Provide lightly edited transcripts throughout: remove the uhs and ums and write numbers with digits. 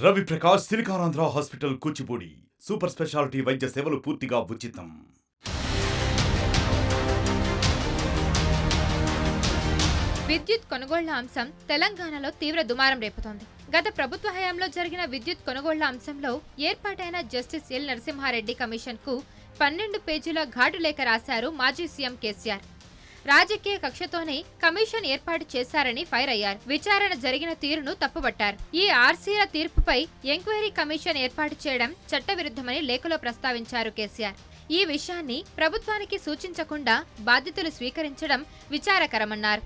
Ravi Prakash Siliconandhra hospital Kuchipudi super speciality వైద్య సేవలు పూర్తిగా ఉచితం. విద్యుత్ కొనుగోళ్ల అంశం తెలంగాణలో తీవ్ర దుమారం రేపుతోంది. గత ప్రభుత్వ హయాంలో జరిగిన విద్యుత్ కొనుగోళ్ల అంశంలో ఏర్పాటైన జస్టిస్ ఎల్ నరసింహారెడ్డి కమిషన్ కు 12 పేజీల ఘాటు లేఖ రాశారు మాజీ సీఎం కేసీఆర్. రాజకీయ కక్షతోనే కమిషన్ ఏర్పాటు చేశారని ఫైర్ అయ్యారు. విచారణ జరిగిన తీరును తప్పుబట్టారు. ఈ ఆర్సీల తీర్పుపై ఎంక్వైరీ కమిషన్ ఏర్పాటు చేయడం చట్టవిరుద్ధమని లేఖలో ప్రస్తావించారు కేసీఆర్. ఈ విషయాన్ని ప్రభుత్వానికి సూచించకుండా బాధ్యతలు స్వీకరించడం విచారకరమన్నారు.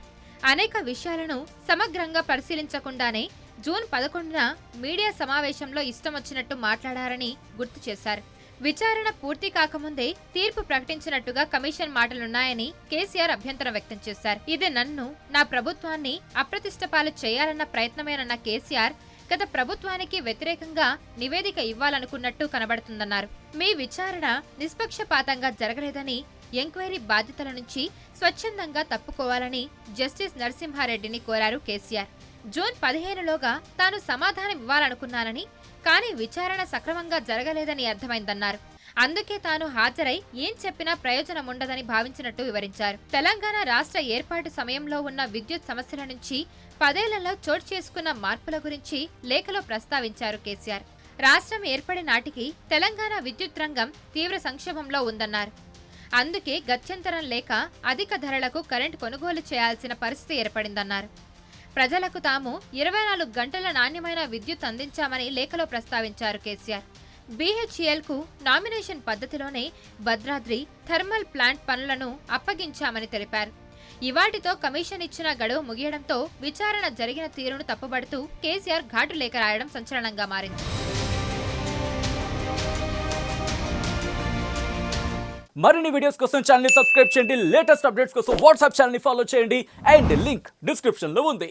అనేక విషయాలను సమగ్రంగా పరిశీలించకుండానే జూన్ 11న మీడియా సమావేశంలో ఇష్టమొచ్చినట్టు మాట్లాడారని గుర్తు చేశారు. విచారణ పూర్తి కాకముందే తీర్పు ప్రకటించినట్టుగా కమిషన్ మాటలున్నాయని కేసీఆర్ అభ్యంతరం వ్యక్తం చేశారు. ఇది నన్ను, నా ప్రభుత్వాన్ని అప్రతిష్టపాలు చేయాలన్న ప్రయత్నమేనన్న కేసీఆర్ గత ప్రభుత్వానికి వ్యతిరేకంగా నివేదిక ఇవ్వాలనుకున్నట్టు కనబడుతుందన్నారు. మీ విచారణ నిష్పక్షపాతంగా జరగలేదని, ఎంక్వైరీ బాధ్యతల నుంచి స్వచ్ఛందంగా తప్పుకోవాలని జస్టిస్ నరసింహారెడ్డిని కోరారు కేసీఆర్. జూన్ 15లోగా తాను సమాధానం ఇవ్వాలనుకున్నానని, కానీ విచారణ సక్రమంగా జరగలేదని అర్థమైందన్నారు. అందుకే తాను హాజరై ఏం చెప్పినా ప్రయోజనం ఉండదని భావించినట్టు వివరించారు. తెలంగాణ రాష్ట్ర ఏర్పాటు సమయంలో ఉన్న విద్యుత్ సమస్యల నుంచి 10 ఏళ్లలో చోటు చేసుకున్న మార్పుల గురించి లేఖలో ప్రస్తావించారు కేసీఆర్. రాష్ట్రం ఏర్పడి నాటికి తెలంగాణ విద్యుత్ రంగం తీవ్ర సంక్షోభంలో ఉందన్నారు. అందుకే గత్యంతరం లేక అధిక ధరలకు కరెంటు కొనుగోలు చేయాల్సిన పరిస్థితి ఏర్పడిందన్నారు. ప్రజలకు తాము 24 గంటల నాణ్యమైన విద్యుత్ అందించామని లేఖలో ప్రస్తావించారు కేసీఆర్. బీహెచ్ఈఎల్కు నామినేషన్ పద్ధతిలోనే భద్రాద్రి థర్మల్ ప్లాంట్ పనులను అప్పగించామని తెలిపారు. ఇవాటితో కమిషన్ ఇచ్చిన గడువు ముగియడంతో విచారణ జరిగిన తీరును తప్పుబడుతూ కేసీఆర్ ఘాటు లేఖ రాయడం సంచలనంగా మారింది. మరిన్ని వీడియోస్ కోసం ఛానల్ ని సబ్స్క్రైబ్ చేయండి. లేటెస్ట్ అప్డేట్స్ కోసం వాట్సాప్ ఛానల్ ని ఫాలో చేయండి. అండ్ లింక్ డిస్క్రిప్షన్ లో ఉంది.